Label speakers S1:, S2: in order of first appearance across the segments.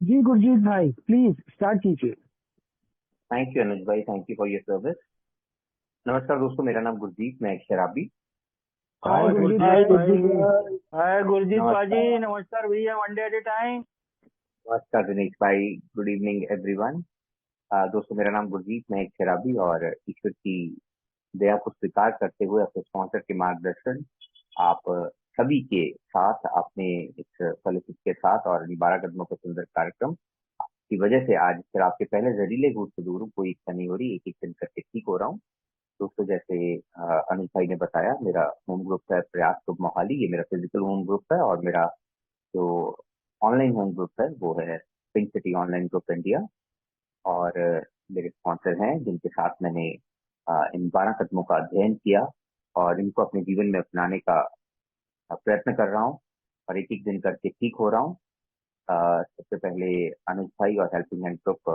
S1: जी गुरजीत भाई, please start कीजिए।
S2: Thank you अनुज भाई, thank you for your service. नमस्कार दोस्तों, मेरा नाम गुरजीत, मैं एक शराबी।
S1: हाय
S2: और
S1: गुरजीत
S3: हाय
S1: भाई, गुड
S3: गुरजीत
S1: इवनिंग।
S3: भाई। हाय गुरजीत पाजी,
S2: नमस्कार।
S3: नमस्कार भैया, one day at a time.
S2: नमस्कार दिनेश भाई, गुड इवनिंग एवरीवन। दोस्तों, मेरा नाम गुरजीत, मैं एक शराबी, और ईश्वर की दया को स्वीकार करते हुए अपने स्पॉन्सर के मार्गदर्शन आप सभी के साथ, अपने इस फैलोशिप के साथ और 12 कदमों का सुंदर कार्यक्रम की वजह से आज फिर आपके पहले जहरीले घूट से दूर हूँ। कोई इच्छा नहीं हो रही, एक एक दिन करके ठीक हो रहा हूँ। दोस्तों, जैसे अनिल भाई ने बताया, मेरा होम ग्रुप है प्रयास ग्रुप मोहाली। ये मेरा फिजिकल होम ग्रुप है, और मेरा जो ऑनलाइन होम ग्रुप है वो है pink city online group India. और मेरे स्पॉन्सर हैं जिनके साथ मैंने इन 12 कदमों का अध्ययन किया और इनको अपने जीवन में अपनाने का प्रयत्न कर रहा हूँ, और एक एक दिन करके ठीक हो रहा हूँ। सबसे पहले अनुज भाई और हेल्पिंग हैंड ग्रुप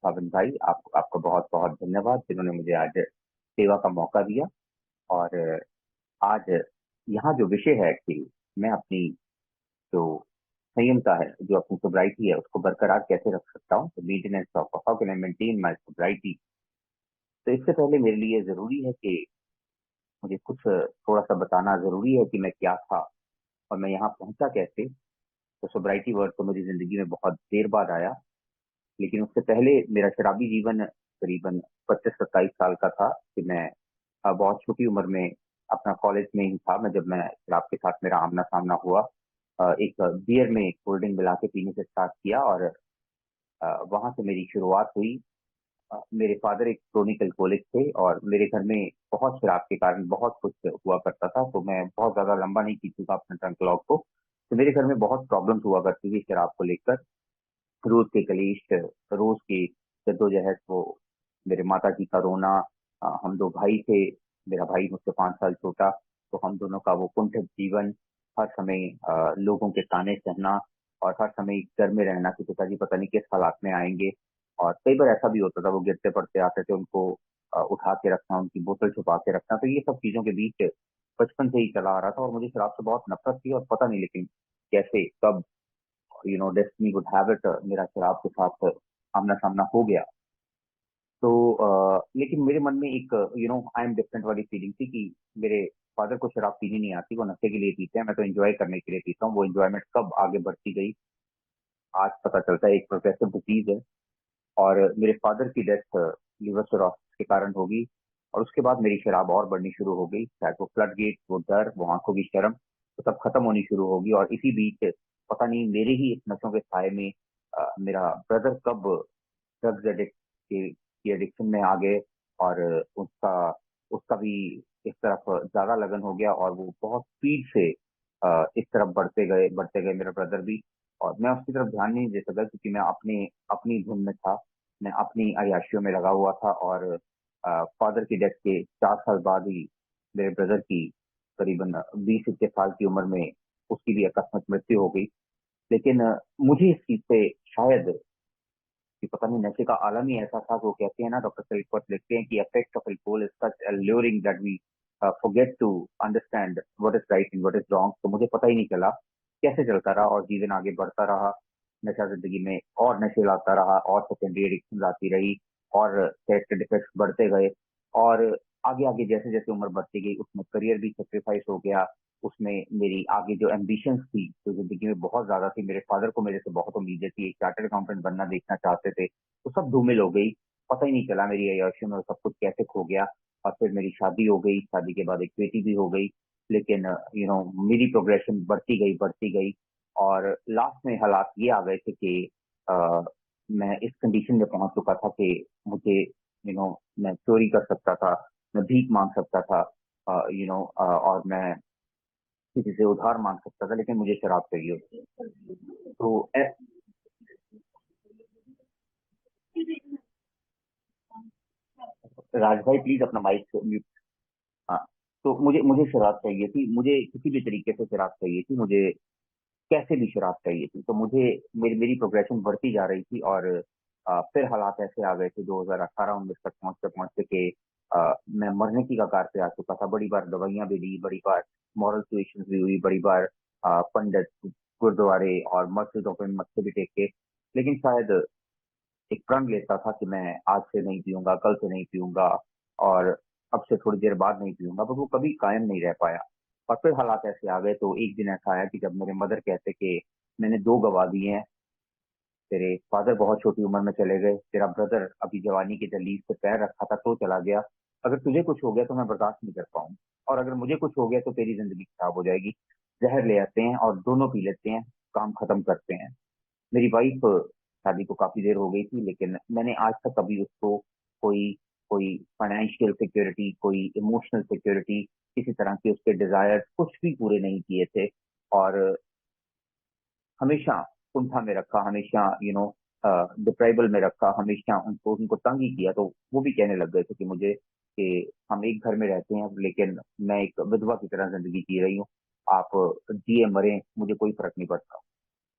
S2: भाविन भाई, आपका बहुत बहुत धन्यवाद, जिन्होंने मुझे आज सेवा का मौका दिया। और आज यहाँ जो विषय है कि मैं अपनी जो संयमता है, जो अपनी सोब्राइटी है, उसको बरकरार कैसे रख सकता हूँ। तो maintenance of how can I maintain my sobriety. तो इससे पहले मेरे लिए जरूरी है कि मुझे कुछ थोड़ा सा बताना जरूरी है कि मैं क्या था और मैं यहाँ पहुंचा कैसे। तो सोब्राइटी वर्ड तो मेरी जिंदगी में बहुत देर बाद आया, लेकिन उससे पहले मेरा शराबी जीवन करीबन 25-27 साल का था कि मैं बहुत छोटी उम्र में अपना कॉलेज में ही था, मैं जब मैं शराब के साथ मेरा आमना सामना हुआ। एक बियर में कोल्ड ड्रिंक मिला के पीने से स्टार्ट किया, और वहां से मेरी शुरुआत हुई। मेरे फादर एक क्रोनिक अल्कोहलिक थे, और मेरे घर में बहुत शराब के कारण बहुत कुछ हुआ करता था। तो मैं बहुत ज्यादा लंबा नहीं खींचूंगा अपने ट्रंक लॉग को। तो मेरे घर में बहुत प्रॉब्लम्स हुआ करती थी शराब को लेकर। रोज के कलेश, रोज की जद्दोजहद, वो मेरे माता जी का रोना। हम दो भाई थे, मेरा भाई मुझसे 5 साल छोटा। तो हम दोनों का वो कुंठित जीवन, हर समय लोगों के ताने सहना, और हर समय डर में रहना कि पिताजी पता नहीं किस हालात में आएंगे। और कई बार ऐसा भी होता था, वो गिरते पड़ते आते थे, उनको उठा के रखना, उनकी बोतल छुपा के रखना। तो ये सब चीजों के बीच बचपन से ही चला आ रहा था, और मुझे शराब से बहुत नफरत थी, और पता नहीं लेकिन कैसे कब डेस्टिनी वुड हैव इट, मेरा शराब के साथ आमना सामना हो गया। तो लेकिन मेरे मन में एक आई एम डिफरेंट वाली फीलिंग थी कि मेरे फादर को शराब पीनी नहीं आती, वो नशे के लिए पीते हैं, मैं तो एंजॉय करने के लिए पीता हूँ। वो एंजॉयमेंट कब आगे बढ़ती गई, आज पता चलता है एक प्रोग्रेसिव डिजीज है। और मेरे फादर की डेथ लिवर सिरोसिस के कारण होगी, और उसके बाद मेरी शराब और बढ़नी शुरू हो गई। शायद वो फ्लड गेट, वो डर, वो आंखों की शर्म, वो सब खत्म होनी शुरू होगी। और इसी बीच पता नहीं मेरे ही इस नशों के साय में मेरा ब्रदर कब ड्रग्स एडिक्ट की एडिक्शन में आ गए, और उसका उसका भी इस तरफ ज्यादा लगन हो गया, और वो बहुत स्पीड से इस तरफ बढ़ते गए मेरा ब्रदर भी। और मैं उसकी तरफ ध्यान नहीं दे सका, क्योंकि मैं अपने अपनी धुन में था, मैं अपनी अय्याशियों में लगा हुआ था। और फादर की डेथ के 4 साल बाद ही मेरे ब्रदर की करीबन 20-21 साल की उम्र में उसकी भी अकस्मात मृत्यु हो गई। लेकिन मुझे इस चीज से शायद कि पता नहीं नशे का आलम ही ऐसा था। वो कहते हैं ना, डॉक्टर सलीफत लिखते हैं कि effect of alcohol is such alluring that we forget to understand what is right and what is wrong. तो मुझे पता ही नहीं चला कैसे चलता रहा, और जीवन आगे बढ़ता रहा। नशा जिंदगी में और नशे लाता रहा, और सेकेंडरी एडिक्शन आती रही, और सेक्स डिफेक्ट्स बढ़ते गए। और आगे आगे जैसे जैसे उम्र बढ़ती गई, उसमें करियर भी सेक्रीफाइस हो गया। उसमें मेरी आगे जो एम्बिशंस थी, जो जिंदगी में बहुत ज्यादा थी, मेरे फादर को मेरे से बहुत उम्मीदें थी, एक चार्टर्ड अकाउंटेंट बनना देखना चाहते थे, तो सब धूमिल हो गई। पता ही नहीं चला मेरी अय्याशी में सब कुछ कैसे खो गया। और फिर मेरी शादी हो गई, शादी के बाद एक बेटी भी हो गई। लेकिन मेरी प्रोग्रेशन बढ़ती गई, बढ़ती गई। और लास्ट में हालात ये आ गए थे कि अ, मैं इस कंडीशन में पहुंच चुका था कि मुझे मैं चोरी कर सकता था, मैं भीख मांग सकता था, और मैं किसी से उधार मांग सकता था, लेकिन मुझे शराब चाहिए होती। तो राज भाई प्लीज अपना माइक म्यूट। हाँ। तो मुझे मुझे शराब चाहिए थी, मुझे किसी भी तरीके से शराब चाहिए थी, मुझे कैसे भी शराब चाहिए थी। तो मुझे मेरी मेरी प्रोग्रेशन बढ़ती जा रही थी, और फिर हालात ऐसे आ गए थे 2018-19 तक पहुंचते पहुंचते कि मैं मरने की कगार पे आ चुका था। बड़ी बार दवाइयां भी ली, बड़ी बार मॉरल सिचुएशंस भी हुई, बड़ी बार पंडित, गुरुद्वारे और मस्जिदों पे मत्थे भी टेके। लेकिन शायद एक प्रण लेता था कि मैं आज से नहीं पीऊंगा, कल से नहीं पीऊंगा और अब से थोड़ी देर बाद नहीं पीऊंगा, पर वो कभी कायम नहीं रह पाया। और फिर हालात ऐसे आ गए, तो एक दिन ऐसा आया कि जब मेरे मदर कहते कि मैंने दो गवा दिए हैं, तेरे फादर बहुत छोटी उम्र में चले गए, तेरा ब्रदर अभी जवानी के दहलीज पे पैर रखा था तो चला गया, अगर तुझे कुछ हो गया तो मैं बर्दाश्त नहीं कर पाऊंगा, और अगर मुझे कुछ हो गया तो तेरी जिंदगी खराब हो जाएगी। जहर ले आते हैं और दोनों पी लेते हैं, काम खत्म करते हैं। मेरी वाइफ, शादी को काफी देर हो गई थी, लेकिन मैंने आज तक कभी उसको कोई कोई फाइनेंशियल सिक्योरिटी, कोई इमोशनल सिक्योरिटी, किसी तरह के उसके डिजायर्स कुछ भी पूरे नहीं किए थे। और हमेशा कुंठा में रखा, हमेशा डिप्राइबल में रखा, हमेशा उनको उनको तंग ही किया। तो वो भी कहने लग गए थे कि मुझे कि हम एक घर में रहते हैं, लेकिन मैं एक विधवा की तरह जिंदगी जी रही हूँ, आप जिए मरे मुझे कोई फर्क नहीं पड़ता।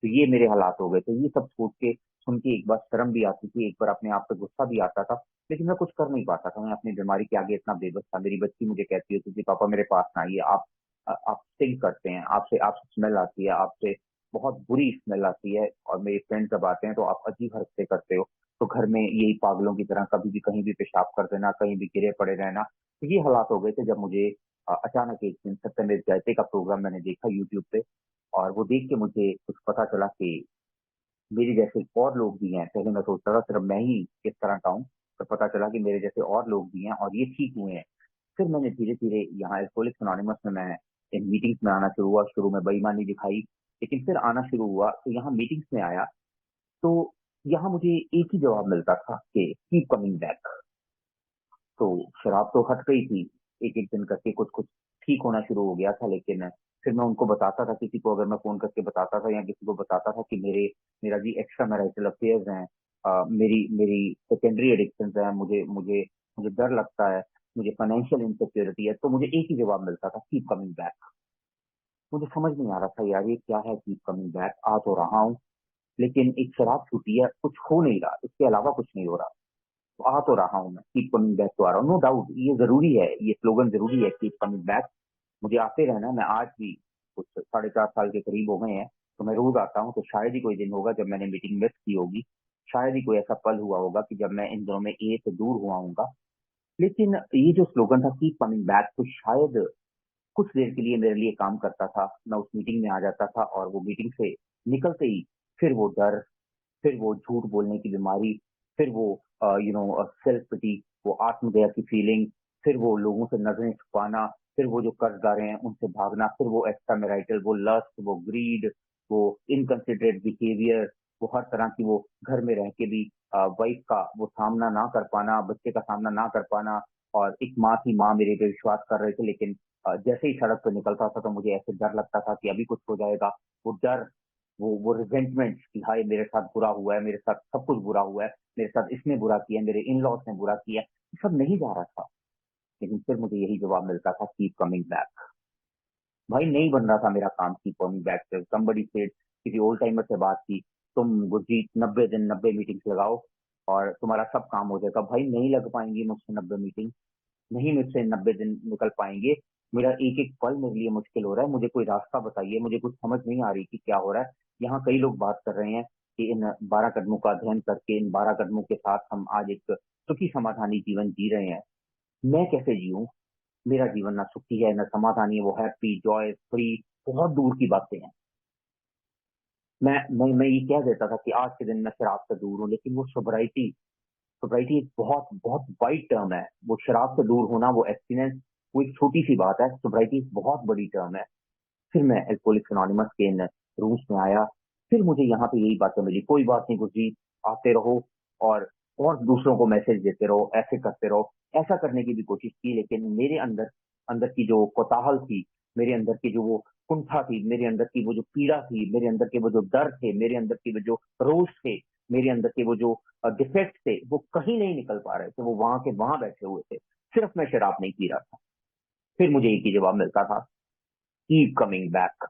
S2: तो ये मेरे हालात हो गए थे। ये सब सोच के, सुन के एक बार शर्म भी आती थी, एक बार अपने आप पे गुस्सा भी आता था, लेकिन मैं कुछ कर नहीं पाता था। मैं अपनी बीमारी के आगे इतना बेबस था। मेरी बच्ची मुझे कहती होती थी, पापा मेरे पास ना आइए, आप स्टिंग करते हैं, आपसे आपसे स्मेल आती है, आपसे बहुत बुरी स्मेल आती है, और मेरे फ्रेंड जब आते हैं तो आप अजीब हरकतें करते हो। तो घर में यही पागलों की तरह कभी भी कहीं भी पेशाब कर देना, कहीं भी गिरे पड़े रहना। तो ये हालात हो गए थे जब मुझे अचानक एक दिन सत्यमेव जयते का प्रोग्राम मैंने देखा यूट्यूब पे, और वो देख के मुझे कुछ पता चला कि मेरे जैसे और लोग भी हैं। पहले मैं सोचता था सिर्फ मैं ही इस तरह का हूँ, तो पता चला कि मेरे जैसे और लोग भी हैं और ये ठीक हुए हैं। फिर मैंने धीरे धीरे यहाँ एल्कोहलिक्स अनोनिमस में मैं इन मीटिंग्स में आना शुरू हुआ। शुरू में बेईमानी दिखाई, लेकिन फिर आना शुरू हुआ, तो यहाँ मीटिंग्स में आया, तो यहाँ मुझे एक ही जवाब मिलता था कि कीप कमिंग बैक। तो शराब तो हट गई थी, एक एक दिन करके कुछ कुछ ठीक होना शुरू हो गया था। लेकिन फिर मैं उनको बताता था, किसी को अगर मैं फोन करके बताता था या किसी को बताता था कि मेरा जी एक्स्ट्रा मैरिटल अफेयर्स हैं, मेरी मेरी सेकेंडरी एडिक्शन है, मुझे मुझे मुझे डर लगता है, मुझे फाइनेंशियल इनसिक्योरिटी है, तो मुझे एक ही जवाब मिलता था, कीप कमिंग बैक। मुझे समझ नहीं आ रहा था यार ये क्या है कीप कमिंग बैक। आ तो रहा हूँ, लेकिन एक शराब छूटी है, कुछ हो नहीं रहा, इसके अलावा कुछ नहीं हो रहा। तो आ तो रहा हूँ मैं, कीप कमिंग बैक तो आ रहा हूँ, नो डाउट ये जरूरी है, ये स्लोगन जरूरी है, कीप कमिंग बैक। मुझे आते रहना है। मैं आज भी कुछ 4.5 साल के करीब हो गए हैं, तो मैं रोज आता हूँ। तो शायद ही कोई दिन होगा जब मैंने मीटिंग मिस की होगी, शायद ही कोई ऐसा पल हुआ होगा कि जब मैं इन दिनों में ए से दूर हुआ हूँ। लेकिन ये जो स्लोगन था कीप कमिंग बैक, तो शायद कुछ देर के लिए मेरे लिए काम करता था। मैं उस मीटिंग में आ जाता था और वो मीटिंग से निकलते ही फिर वो डर, फिर वो झूठ बोलने की बीमारी, फिर वो सेल्फ पिटी, वो आत्मदया की फीलिंग, फिर वो लोगों से नजरें छुपाना, फिर वो जो कर्जदार हैं उनसे भागना, फिर वो एक्स्ट्रा मैरिटल, वो लस्ट, वो ग्रीड, वो इनकंसिडरेट बिहेवियर, वो हर तरह की, वो घर में रह के भी वाइफ का वो सामना ना कर पाना, बच्चे का सामना ना कर पाना। और एक माँ थी, माँ मेरे पे विश्वास कर रहे थे, लेकिन जैसे ही सड़क पर निकलता था तो मुझे ऐसे डर लगता था कि अभी कुछ हो जाएगा। वो डर, वो रिजेंटमेंट कि हाय मेरे साथ बुरा हुआ है, मेरे साथ सब कुछ बुरा हुआ है, मेरे साथ इसने बुरा किया, मेरे इन लॉज ने बुरा किया, ये सब नहीं जा रहा था। लेकिन फिर मुझे यही जवाब मिलता था, कीप कमिंग बैक। भाई नहीं बन रहा था मेरा काम कीप कमिंग बैक से। somebody said, किसी ओल्ड टाइमर से बात की, तुम गुरजीत 90 दिन 90 मीटिंग्स लगाओ और तुम्हारा सब काम हो जाएगा। भाई नहीं लग पाएंगी मुझसे 90 मीटिंग, नहीं मुझसे 90 दिन निकल पाएंगे। मेरा एक एक पल मेरे लिए मुश्किल हो रहा है। मुझे कोई रास्ता बताइए, मुझे कुछ समझ नहीं आ रही कि क्या हो रहा है। यहाँ कई लोग बात कर रहे हैं कि इन 12 कदमों का अध्ययन करके, इन 12 कदमों के साथ हम आज एक सुखी समाधानी जीवन जी रहे हैं। मैं कैसे जीऊं? मेरा जीवन ना सुखी है ना समाधानी है, वो हैप्पी जॉय फ्री, बहुत दूर की बातें हैं। मैं ये कह देता था कि आज के दिन मैं शराब से दूर हूँ, लेकिन वो सोब्राइटी, सोब्राइटी एक बहुत बहुत वाइड टर्म है। वो शराब से दूर होना, वो एब्सटिनेंस, वो एक छोटी सी बात है। सोब्राइटी एक बहुत बड़ी टर्म है। फिर मैं एल्कोहलिक्स अनोनिमस के इन रूम्स में आया, फिर मुझे यहाँ पे यही बातें मिली, कोई बात नहीं गुरजीत, आते रहो और और दूसरों को मैसेज देते रहो, ऐसे करते रहो। ऐसा करने की भी कोशिश की, लेकिन मेरे अंदर अंदर की जो कोताहल थी, मेरे अंदर की जो वो कुंठा थी, मेरे अंदर की वो जो पीड़ा थी, मेरे अंदर के वो जो डर थे, मेरे अंदर के वो जो रोष थे, मेरे अंदर के वो जो डिफेक्ट थे, वो कहीं नहीं निकल पा रहे थे। वो वहां के वहां बैठे हुए थे। सिर्फ मैं शराब नहीं पी रहा था। फिर मुझे एक ही जवाब मिलता था, कीप कमिंग बैक।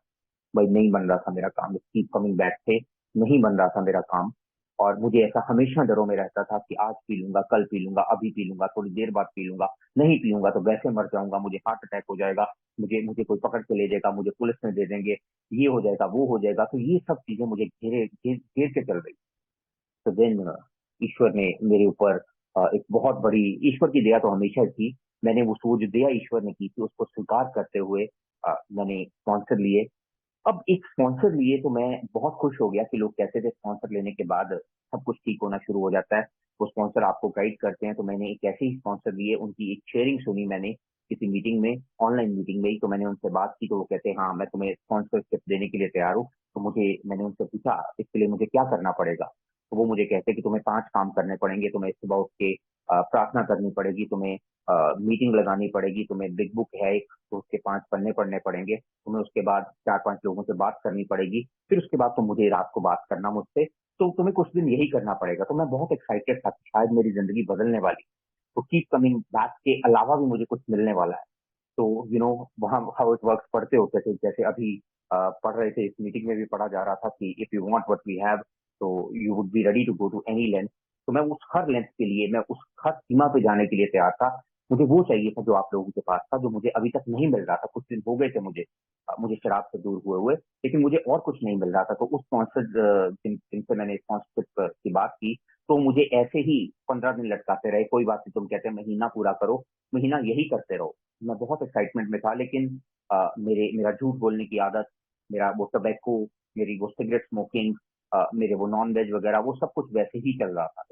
S2: भाई नहीं बन रहा था मेरा काम, कीप कमिंग बैक थे, नहीं बन रहा था मेरा काम। और मुझे ऐसा हमेशा डरों में रहता था कि आज पी लूंगा, कल पी लूंगा, अभी पी लूंगा, थोड़ी देर बाद पी लूंगा, नहीं पीऊंगा तो वैसे मर जाऊंगा, मुझे हार्ट अटैक हो जाएगा, मुझे मुझे कोई पकड़ के ले जाएगा, मुझे पुलिस में दे देंगे, ये हो जाएगा, वो हो जाएगा। तो ये सब चीजें मुझे घेर के चल रही। तो देन ईश्वर ने मेरे ऊपर एक बहुत बड़ी, ईश्वर की दया तो हमेशा थी, मैंने वो जो दया ईश्वर ने की थी उसको स्वीकार करते हुए मैंने स्पॉन्सर लिए। अब एक स्पॉन्सर लिए तो मैं बहुत खुश हो गया कि लोग कहते थे स्पॉन्सर लेने के बाद सब कुछ ठीक होना शुरू हो जाता है, वो स्पॉन्सर आपको गाइड करते हैं। तो मैंने एक ऐसे ही स्पॉन्सर लिए, उनकी एक शेयरिंग सुनी मैंने किसी मीटिंग में, ऑनलाइन मीटिंग में ही। तो मैंने उनसे बात की तो वो कहते हैं हाँ मैं तुम्हें स्पॉन्सरशिप देने के लिए तैयार हूँ। तो मैंने उनसे पूछा इसके लिए मुझे क्या करना पड़ेगा। तो वो मुझे कहते हैं कि तुम्हें 5 काम करने पड़ेंगे। तुम्हें सुबह उठ के प्रार्थना करनी पड़ेगी, तुम्हें मीटिंग लगानी पड़ेगी, तुम्हें बिग बुक है एक तो उसके 5 पन्ने पढ़ने पड़ेंगे, तुम्हें उसके बाद 4-5 लोगों से बात करनी पड़ेगी, फिर उसके बाद तुम मुझे रात को बात करना मुझसे। तो तुम्हें कुछ दिन यही करना पड़ेगा। तो मैं बहुत एक्साइटेड था कि शायद मेरी जिंदगी बदलने वाली, तो कीप कमिंग बैक के अलावा भी मुझे कुछ मिलने वाला है। तो वहाँ हाउ इट वर्क्स पढ़ते होते थे, जैसे अभी पढ़ रहे थे, इस मीटिंग में भी पढ़ा जा रहा था कि if you want what we have तो you would be ready to go to any length. तो मैं उस हर लेंथ के लिए, मैं उस हर सीमा पे जाने के लिए तैयार था। मुझे वो चाहिए था जो आप लोगों के पास था, जो मुझे अभी तक नहीं मिल रहा था। कुछ दिन हो गए थे मुझे शराब से दूर हुए हुए, लेकिन मुझे और कुछ नहीं मिल रहा था। तो उस स्पॉन्सर जिनसे मैंने स्पॉन्सरशिप की बात की, तो मुझे ऐसे ही 15 दिन लटकाते रहे, कोई बात नहीं, तुम कहते हैं महीना पूरा करो, महीना यही करते रहो। मैं बहुत एक्साइटमेंट में था, लेकिन मेरा झूठ बोलने की आदत, मेरा वो टबैको, मेरी वो सिगरेट स्मोकिंग, मेरे वो नॉन वेज वगैरह, वो सब कुछ वैसे ही चल रहा था।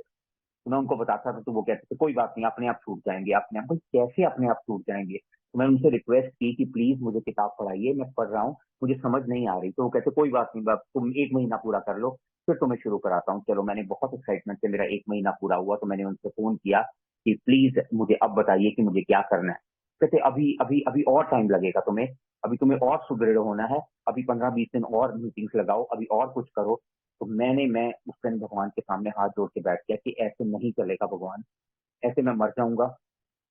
S2: तो मैं उनको बताता था तो वो कहते थे कोई बात नहीं, अपने आप छूट जाएंगे, अपने आप। कैसे अपने आप छूट जाएंगे? तो मैं उनसे रिक्वेस्ट की कि प्लीज मुझे किताब पढ़ाइए, मैं पढ़ रहा हूँ, मुझे समझ नहीं आ रही। तो वो कहते कोई बात नहीं बाप, तुम 1 महीना पूरा कर लो, फिर तुम्हें शुरू कराता हूँ। चलो, मैंने बहुत एक्साइटमेंट से, मेरा 1 महीना पूरा हुआ तो मैंने उनसे फोन किया कि प्लीज मुझे अब बताइए कि मुझे क्या करना है। कहते अभी अभी अभी और टाइम लगेगा तुम्हें, अभी तुम्हें और सुदृढ़ होना है, अभी 15-20 दिन और मीटिंग्स लगाओ, अभी और कुछ करो। तो मैं उस दिन भगवान के सामने हाथ जोड़ के बैठ गया कि ऐसे नहीं चलेगा भगवान, ऐसे मैं मर जाऊंगा,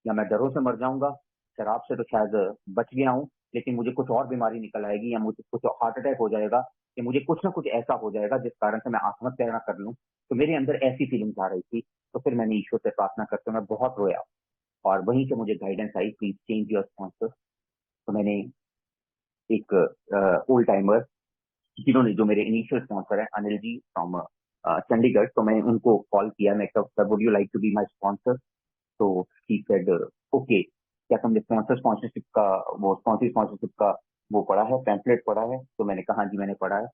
S2: या मैं डरों से मर जाऊंगा। शराब से तो शायद बच गया हूँ, लेकिन मुझे कुछ और बीमारी निकल आएगी, या मुझे कुछ हार्ट अटैक हो जाएगा, कि मुझे कुछ ना कुछ ऐसा हो जाएगा जिस कारण से मैं आत्महत्या ना कर लूं। तो मेरे अंदर ऐसी फीलिंग्स आ रही थी। तो फिर मैंने ईश्वर से प्रार्थना करते मैं बहुत रोया, और वहीं से मुझे guidance I, please change your sponsor. तो मैंने एक ओल्ड टाइमर, जिन्होंने, जो मेरे इनिशियल स्पॉन्सर है, अनिल जी फ्रॉम चंडीगढ़, तो मैं उनको कॉल किया, मैं कहा sir would you like to be my sponsor? तो ही सेड ओके, क्या तुमने स्पॉन्सरशिप का, वो स्पॉन्सरशिप का वो पढ़ा है, पैम्पलेट पढ़ा है? तो मैंने कहा हाँ जी मैंने पढ़ा है।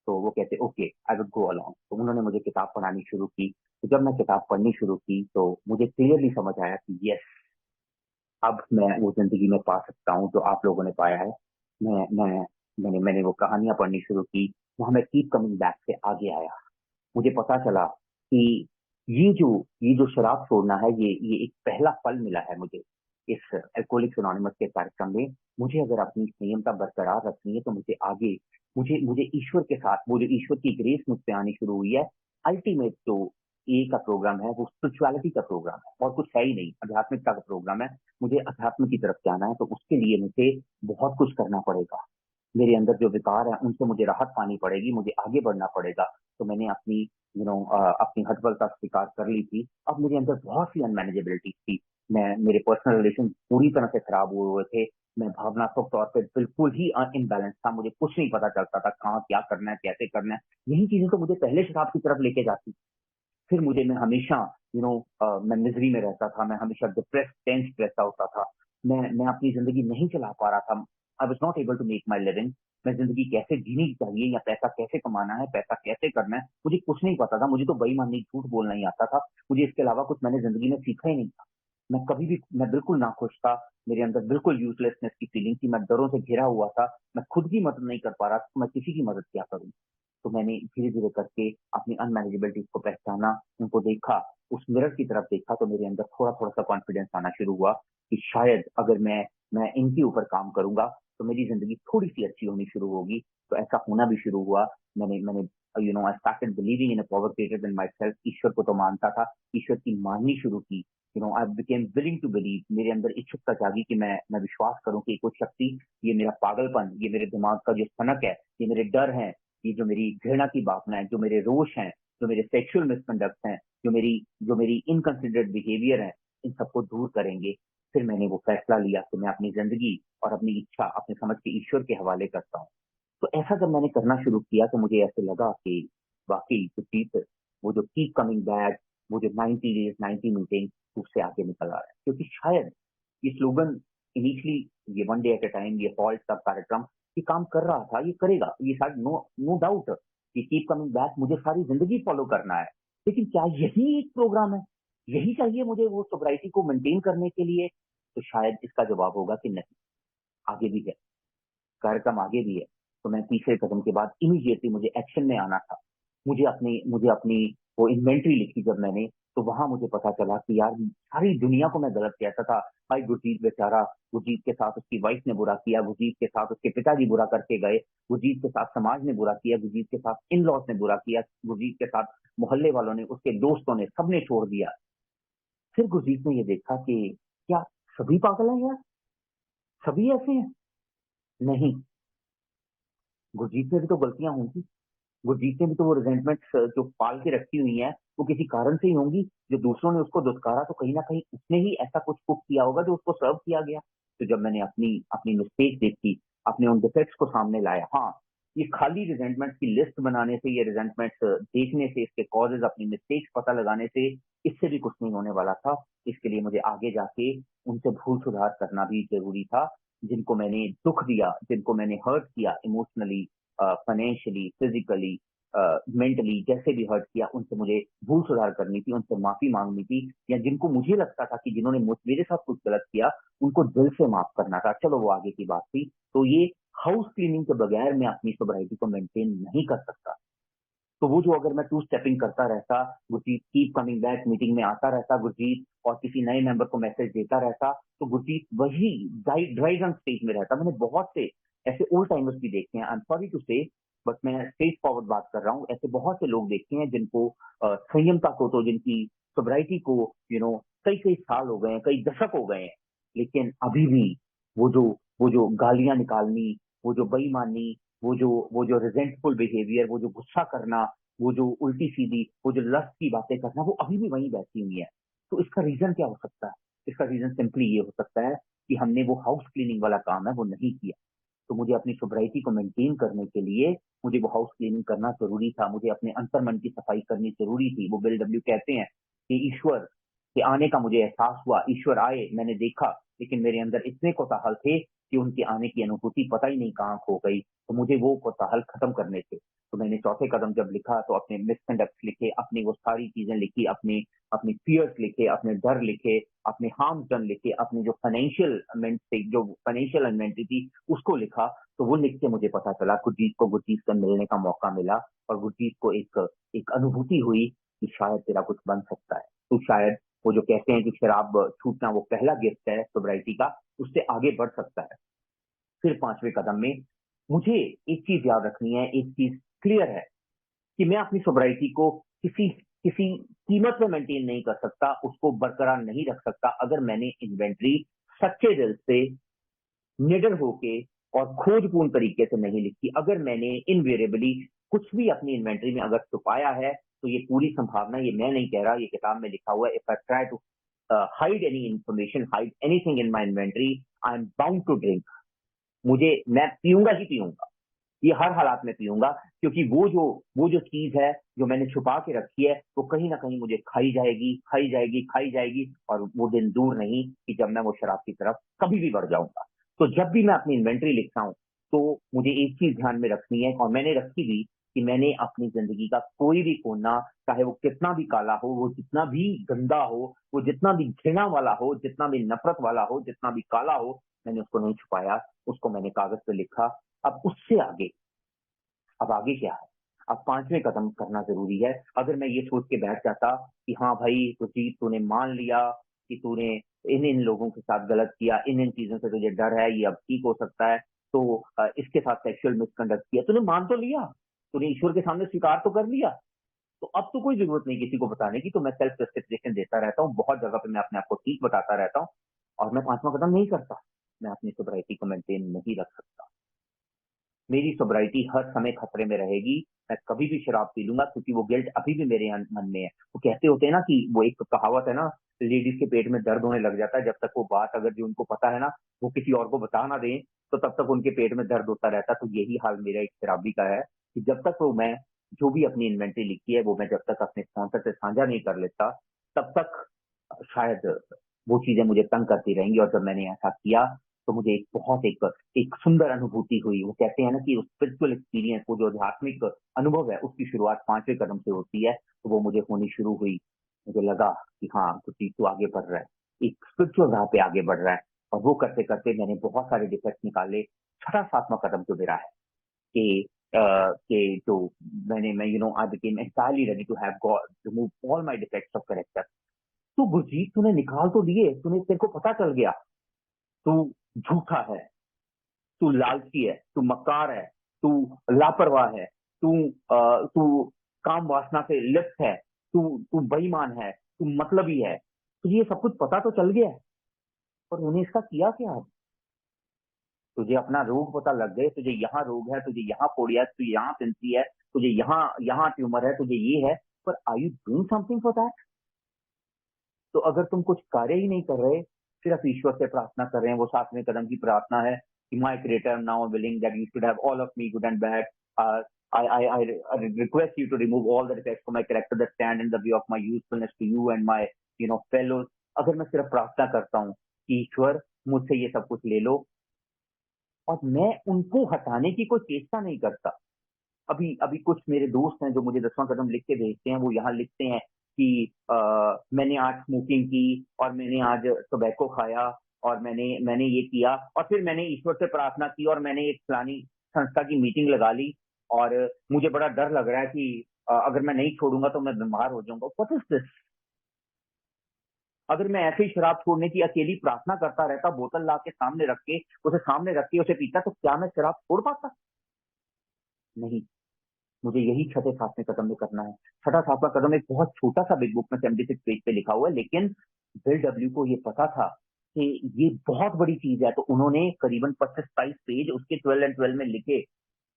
S2: तो वो कहते okay I would go along. तो उन्होंने मुझे किताब पढ़ानी शुरू की। तो जब मैं किताब पढ़नी शुरू की तो मुझे क्लियरली समझ आया कि यस, अब मैं वो जिंदगी में पा सकता हूँ जो आप लोगों ने पाया है। मैंने वो कहानियां पढ़नी शुरू की, वहां मैं कीप कमिंग बैक से आगे आया। मुझे पता चला कि ये जो शराब छोड़ना है, ये एक पहला फल मिला है मुझे इस एल्कोहलिक्स एनोनिमस के कार्यक्रम में। मुझे अगर अपनी संयमता बरकरार रखनी है तो मुझे आगे, मुझे ईश्वर के साथ, वो जो ईश्वर की ग्रेस मुझ पे आनी शुरू हुई है। अल्टीमेट जो ए का प्रोग्राम है वो स्पिरिचुअलिटी का प्रोग्राम है, और कुछ है ही नहीं, आध्यात्मिकता का प्रोग्राम है। मुझे अध्यात्म की तरफ जाना है, तो उसके लिए मुझे बहुत कुछ करना पड़ेगा। मेरे अंदर जो विकार है उनसे मुझे राहत पानी पड़ेगी, मुझे आगे बढ़ना पड़ेगा। तो मैंने अपनी अपनी हठबलता स्वीकार कर ली थी। अब मेरे अंदर बहुत सी अनमैनेजेबिलिटी थी। मेरे पर्सनल रिलेशन पूरी तरह से खराब हुए हुए थे। मैं भावनात्मक तौर पे बिल्कुल ही इनबैलेंस था, मुझे कुछ नहीं पता चलता था कहाँ क्या करना है, कैसे करना है। यही चीजें तो मुझे पहले शराब की तरफ लेके जाती। फिर मैं हमेशा मैं मिजरी में रहता था, मैं हमेशा डिप्रेस टेंस रहता होता था। मैं अपनी जिंदगी नहीं चला पा रहा था। I was not able to make my living. मैं जिंदगी कैसे जीनी चाहिए, या पैसा कैसे कमाना है, पैसा कैसे करना है, मुझे कुछ नहीं पता था। मुझे तो बेईमानी, झूठ बोलना ही आता था। मुझे इसके अलावा कुछ मैंने जिंदगी में सीखा ही नहीं था। मैं बिल्कुल नाखुश था। मेरे अंदर बिल्कुल यूजलेसनेस की फीलिंग थी। मैं डरों से घिरा हुआ था। मैं खुद की मदद नहीं कर पा रहा था, तो मैं किसी की मदद क्या करूं? तो मैंने धीरे धीरे करके अपनी अनमैनेजेबिलिटीज को पहचाना, उनको देखा, उस मिरर की तरफ देखा, तो मेरे अंदर थोड़ा थोड़ा सा कॉन्फिडेंस आना शुरू हुआ कि शायद अगर मैं इनके ऊपर काम करूंगा तो मेरी जिंदगी थोड़ी सी अच्छी होनी शुरू होगी। तो ऐसा होना भी शुरू हुआ। मैंने मैंने I started believing in a power greater than myself. ईश्वर को तो मानता था, ईश्वर की माननी शुरू की। I became willing to believe. मेरे अंदर इच्छुकता जागी कि मैं विश्वास करूं कि कुछ शक्ति, ये मेरा पागलपन, ये मेरे दिमाग का जो सनक है, ये मेरे डर है, ये जो मेरी घृणा की भावना है, जो मेरे रोष हैं, जो मेरे सेक्सुअल मिसकंडक्ट हैं, जो मेरी इनकंसिडरेट बिहेवियर है, इन सबको दूर करेंगे। फिर मैंने वो फैसला लिया कि मैं अपनी जिंदगी और अपनी इच्छा अपने समझ के ईश्वर के हवाले करता हूँ। तो ऐसा जब मैंने करना शुरू किया तो मुझे ऐसे लगा कि वाकई कुछ चीज वो जो कीप कमिंग बैक, वो जो 90 डेज 90 मीटिंग, उससे आगे निकल आ रहा है। क्योंकि शायद ये स्लोगन इनिशियली, ये one day at a time, ये फॉल्ट का कार्यक्रम, ये काम कर रहा था, ये करेगा, ये शायद नो डाउट, ये कीप कमिंग बैक मुझे सारी जिंदगी फॉलो करना है। लेकिन क्या यही एक प्रोग्राम है, यही चाहिए मुझे वो सोब्राइटी को मेंटेन करने के लिए? तो शायद इसका जवाब होगा कि नहीं, आगे भी है, कार्यक्रम आगे भी है। तो मैं तीसरे कदम के बाद इमीडिएटली मुझे एक्शन में आना था। मुझे अपनी वो इन्वेंट्री लिखी जब मैंने, तो वहां मुझे पता चला कि यार सारी दुनिया को मैं गलत कहता था। भाई गुरजीत बेचारा, गुरजीत के साथ उसकी वाइफ ने बुरा किया, गुरजीत के साथ उसके पिताजी बुरा करके गए, गुरजीत के साथ समाज ने बुरा किया, गुरजीत के साथ इन लॉज ने बुरा किया, गुरजीत के साथ मोहल्ले वालों ने, उसके दोस्तों ने, सबने छोड़ दिया। फिर गुरजीत ने ये देखा कि क्या सभी पागल हैं यार, सभी ऐसे हैं? नहीं, गुरजीत में भी तो गलतियां होंगी, गुरजीत ने भी तो वो रिजेंटमेंट जो पाल के रखी हुई है, वो किसी कारण से ही होंगी। जो दूसरों ने उसको दुत्कारा, तो कहीं ना कहीं उसने ही ऐसा कुछ कुक किया होगा जो उसको सर्व किया गया। तो जब मैंने अपनी अपनी मिस्टेक देखी, अपने उन डिफेक्ट्स को सामने लाया, हाँ, ये खाली रिजेंटमेंट की लिस्ट बनाने से, ये रिजेंटमेंट देखने से, इसके कॉजेज, अपनी मिस्टेक्स पता लगाने से, इससे भी कुछ नहीं होने वाला था। इसके लिए मुझे आगे जाके उनसे भूल सुधार करना भी जरूरी था। जिनको मैंने दुख दिया, जिनको मैंने हर्ट किया इमोशनली, फाइनेंशियली, फिजिकली, मेंटली, जैसे भी हर्ट किया, उनसे मुझे भूल सुधार करनी थी, उनसे माफी मांगनी थी। या जिनको मुझे लगता था कि जिन्होंने मेरे साथ कुछ गलत किया, उनको दिल से माफ करना था। चलो वो आगे की बात थी। तो ये हाउस क्लीनिंग के बगैर मैं अपनी सोब्राइटी को मेंटेन नहीं कर सकता। तो वो जो अगर मैं टू स्टेपिंग करता रहता, Gurjeet keep coming back meeting में आता रहता गुरजीत, और किसी नए मेंबर को मैसेज देता रहता, तो गुरजीत वही ड्राई रन स्टेज में रहता। मैंने बहुत से ऐसे ओल्ड टाइमर्स भी देखे हैं, आई एम सॉरी टू से, बट मैं स्ट्रेट फॉरवर्ड बात कर रहा हूँ। ऐसे बहुत से लोग देखे हैं जिनको संयमता को, तो जिनकी सोब्राइटी को कई कई साल हो गए हैं, कई दशक हो गए हैं, लेकिन अभी भी वो जो वो जो गालियां निकालनी, वो जो बेईमानी, वो जो रिजेंटफुल बिहेवियर, वो जो गुस्सा करना, वो जो उल्टी सीधी, वो जो लस्ट की बातें करना, वो अभी भी वहीं बैठी हुई है। तो इसका रीजन क्या हो सकता है? इसका रीजन सिंपली ये हो सकता है कि हमने वो हाउस क्लीनिंग वाला काम है वो नहीं किया। तो मुझे अपनी सोब्राइटी को मेंटेन करने के लिए मुझे वो हाउस क्लीनिंग करना जरूरी था। मुझे अपने अंतर मन की सफाई करनी जरूरी थी। वो बिल डब्ल्यू कहते हैं कि ईश्वर के आने का मुझे एहसास हुआ, ईश्वर आए, मैंने देखा, लेकिन मेरे अंदर इतने कोताहल थे कि उनके आने की अनुभूति पता ही नहीं कहाँ खो गई। तो मुझे वो कोताहल खत्म करने थे। तो मैंने चौथे कदम जब लिखा, तो अपने मिसकंडक्ट लिखे, अपनी वो सारी चीजें लिखी, अपनी अपनी फियर्स लिखे, अपने डर लिखे, अपने हार्म डन लिखे, अपनी जो फाइनेंशियल इन्वेंटरी थी उसको लिखा। तो वो लिख के मुझे पता चला, गुरजीत से मिलने का मौका मिला, और गुरजीत को एक एक अनुभूति हुई कि शायद तेरा कुछ बन सकता है। तो शायद वो जो कहते हैं कि शराब छूटना वो पहला गिफ्ट है सोब्राइटी का, उससे आगे बढ़ सकता है। फिर पांचवें कदम में मुझे एक चीज याद रखनी है, एक चीज क्लियर है कि मैं अपनी सोब्राइटी को किसी किसी कीमत में मेंटेन नहीं कर सकता, उसको बरकरार नहीं रख सकता, अगर मैंने इन्वेंट्री सच्चे दिल से, निडर होके और खोजपूर्ण तरीके से नहीं लिखी। अगर मैंने इनवेरिएबली कुछ भी अपनी इन्वेंट्री में अगर छुपाया है, तो ये पूरी संभावना, ये मैं नहीं कह रहा, ये किताब में लिखा हुआ है, if I try to hide any information, hide anything in my inventory, I am bound to drink. मैं पीऊंगा ही पीऊंगा, ये हर हालात में पीऊंगा, क्योंकि वो जो चीज है जो मैंने छुपा के रखी है, वो कहीं ना कहीं मुझे खाई जाएगी, खाई जाएगी, खाई जाएगी, और वो दिन दूर नहीं कि जब मैं वो शराब की तरफ कभी भी बढ़ जाऊंगा। तो जब भी मैं अपनी इन्वेंट्री लिखता हूँ, तो मुझे एक चीज ध्यान में रखनी है, और मैंने रखी भी, कि मैंने अपनी जिंदगी का कोई भी कोना, चाहे वो कितना भी काला हो, वो जितना भी गंदा हो, वो जितना भी घृणा वाला हो, जितना भी नफरत वाला हो, जितना भी काला हो, मैंने उसको नहीं छुपाया, उसको मैंने कागज पे लिखा। अब उससे आगे, अब आगे क्या है? अब पांचवें कदम करना जरूरी है। अगर मैं ये सोच के बैठ जाता कि हाँ भाई गुरजीत, तूने मान लिया कि तूने इन इन लोगों के साथ गलत किया, इन इन चीजों से तुझे डर है, ये अब ठीक हो सकता है, तो इसके साथ सेक्सुअल मिसकंडक्ट किया, तूने मान तो लिया, तूने ईश्वर के सामने स्वीकार तो कर लिया, तो अब तो कोई जरूरत नहीं किसी को बताने की। तो मैं सेल्फ जस्टिफिकेशन देता रहता हूँ, बहुत जगह पे मैं अपने आप को ठीक बताता रहता हूँ, और मैं पांचवा कदम नहीं करता। मैं अपनी सोब्राइटी को मेंटेन नहीं रख सकता। मेरी सोब्राइटी हर समय खतरे में रहेगी। मैं कभी भी शराब पी लूंगा, क्योंकि वो गिल्ट अभी भी मेरे मन में है। वो कहते होते हैं ना, कि वो एक कहावत है ना, लेडीज के पेट में दर्द होने लग जाता है जब तक वो बात, अगर जो उनको पता है ना, वो किसी और को बता ना दें, तो तब तक उनके पेट में दर्द होता रहता है। तो यही हाल मेरा एक शराबी का है, कि जब तक वो मैं जो भी अपनी इन्वेंट्री लिखी है वो मैं जब तक अपने स्पॉन्सर से साझा नहीं कर लेता तब तक शायद वो चीजें मुझे तंग करती रहेंगी। और जब मैंने ऐसा किया तो मुझे एक सुंदर अनुभूति हुई। वो कहते हैं ना कि स्पिरिचुअल एक्सपीरियंस, वो जो आध्यात्मिक अनुभव है उसकी शुरुआत 5वें कदम से होती है। तो वो मुझे होनी शुरू हुई। मुझे लगा कि हाँ गुरजीत तू आगे बढ़ रहा है, एक स्पिरिचुअल राह पे आगे बढ़ रहा है। और वो करते करते मैंने बहुत सारे डिफेक्ट निकाले। छठा सातवां कदम जो मेरा है कि जो मैं I became entirely ready to have God remove all my defects of character. तो गुरजीत तूने निकाल तो दिए, तेरे को पता चल गया तू झूठा है, तू लालची है, तू मक्कार है, तू लापरवाह है, तू काम वासना से लिप्त है, तू तू बेईमान है, तू मतलबी है। तुझे ये सब कुछ पता तो चल गया है, पर उन्हें इसका किया क्या? तुझे अपना रोग पता लग गए, तुझे यहाँ रोग है, तुझे यहाँ फोड़िया है, तुझे यहाँ पिंसी है, तुझे यहाँ ट्यूमर है, तुझे ये है, पर are you doing something for that? तो अगर तुम कुछ कार्य ही नहीं कर रहे, सिर्फ ईश्वर से प्रार्थना कर रहे हैं, वो 7वें कदम की प्रार्थना है कि my creator now willing that you should have all of me good and bad. I request you to remove all the defects from my character that stand in the way of my usefulness to you and my fellows। अगर मैं सिर्फ प्रार्थना करता हूँ कि ईश्वर मुझसे ये सब कुछ ले लो, और मैं उनको हटाने की कोई चेष्टा नहीं करता। अभी अभी कुछ मेरे दोस्त हैं जो मुझे 10वां कदम लिख के भेजते हैं। वो यहाँ लिखते हैं कि मैंने आज स्मोकिंग की, और मैंने आज टोबैको खाया, और मैंने ये किया, और फिर मैंने ईश्वर से प्रार्थना की, और मैंने एक फलानी संस्था की मीटिंग लगा ली, और मुझे बड़ा डर लग रहा है कि अगर मैं नहीं छोड़ूंगा तो मैं बीमार हो जाऊंगा। What is this? अगर मैं ऐसे ही शराब छोड़ने की अकेली प्रार्थना करता रहता, बोतल ला के सामने रख के उसे पीता, तो क्या मैं शराब छोड़ पाता? नहीं। मुझे यही छठे सातवें कदम में करना है। छठा सातवां कदम एक बहुत छोटा सा बिग बुक में 76 पेज पे लिखा हुआ है, लेकिन बिल डब्ल्यू को ये पता था कि ये बहुत बड़ी चीज है। तो उन्होंने करीबन 25-22 पेज उसके 12 एंड 12 में लिखे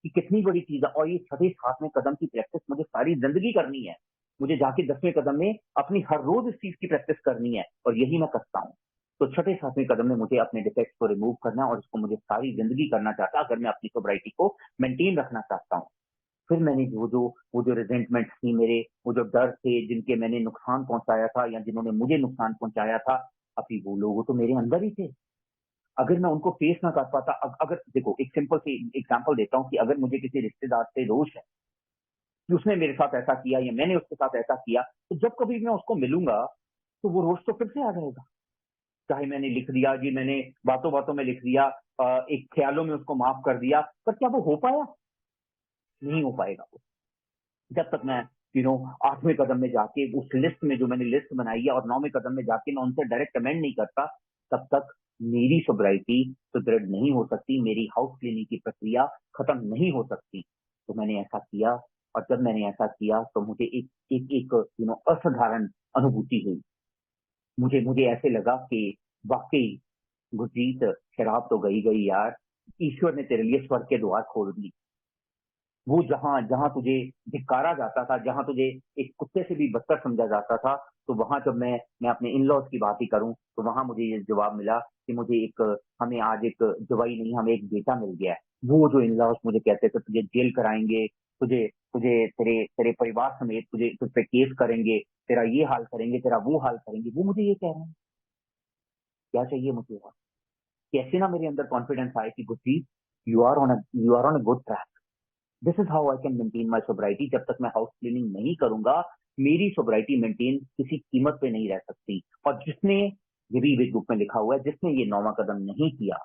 S2: कि कितनी बड़ी चीज है। और ये छठे सातवें कदम की प्रैक्टिस मुझे सारी जिंदगी करनी है। मुझे जाके 10वें कदम में अपनी हर रोज इस चीज की प्रैक्टिस करनी है, और यही मैं करता हूँ। तो छठे सातवें कदम में मुझे अपने डिफेक्ट्स को रिमूव करना है, और इसको मुझे सारी जिंदगी करना चाहता अगर मैं अपनी सोब्राइटी को मेंटेन रखना चाहता हूँ। फिर मैंने वो जो रिजेंटमेंट थी मेरे, वो जो डर थे जिनके मैंने नुकसान पहुंचाया था, या जिन्होंने मुझे नुकसान पहुंचाया था, अभी वो लोग तो मेरे अंदर ही थे। अगर मैं उनको फेस ना कर पाता, अगर देखो एक सिंपल सी एग्जांपल देता हूँ कि अगर मुझे किसी रिश्तेदार से रोष है कि उसने मेरे साथ ऐसा किया या मैंने उसके साथ ऐसा किया, तो जब कभी मैं उसको मिलूंगा तो वो रोष तो फिर से आ जाएगा। चाहे मैंने लिख दिया जी, मैंने बातों बातों में लिख दिया, एक ख्यालों में उसको माफ कर दिया, पर क्या वो हो पाया? नहीं हो पाएगा। जब तक मैं 8वें कदम में जाके उस लिस्ट में, जो मैंने लिस्ट बनाई है, और 9वें कदम में जाके मैं उनसे डायरेक्ट कमेंट नहीं करता, तब तक मेरी सोब्राइटी सुदृढ़ नहीं हो सकती, मेरी हाउस क्लीनिंग की प्रक्रिया खत्म नहीं हो सकती। तो मैंने ऐसा किया, और जब मैंने ऐसा किया तो मुझे एक एक एक असाधारण अनुभूति हुई। मुझे मुझे ऐसे लगा कि वाकई गुरजीत, शराब तो गई गई यार, ईश्वर ने तेरे लिए स्वर्ग के द्वार खोल दिए। वो जहां जहां तुझे धिक्कारा जाता था, जहां तुझे एक कुत्ते से भी बदतर समझा जाता था, तो वहां जब मैं अपने इन लॉज की बात ही करूं, तो वहां मुझे ये जवाब मिला कि हमें आज एक जवाई नहीं, हमें एक बेटा मिल गया है। वो जो इन लॉज मुझे कहते थे तुझे जेल कराएंगे, तुझे तुझे तेरे तेरे परिवार समेत तुझ पे केस करेंगे, तेरा ये हाल करेंगे, तेरा वो हाल करेंगे, वो मुझे ये कह रहे हैं। क्या चाहिए मुझे और? कैसे ना मेरे अंदर कॉन्फिडेंस आए कि Gurjeet, you are on a good track. This is how I can maintain my sobriety. जब तक मैं हाउस क्लीनिंग नहीं करूंगा, मेरी सोब्राइटी मेंटेन किसी कीमत पे नहीं रह सकती। और जिसने, ये भी एक बुक में लिखा हुआ है, जिसने ये 9वां कदम नहीं किया,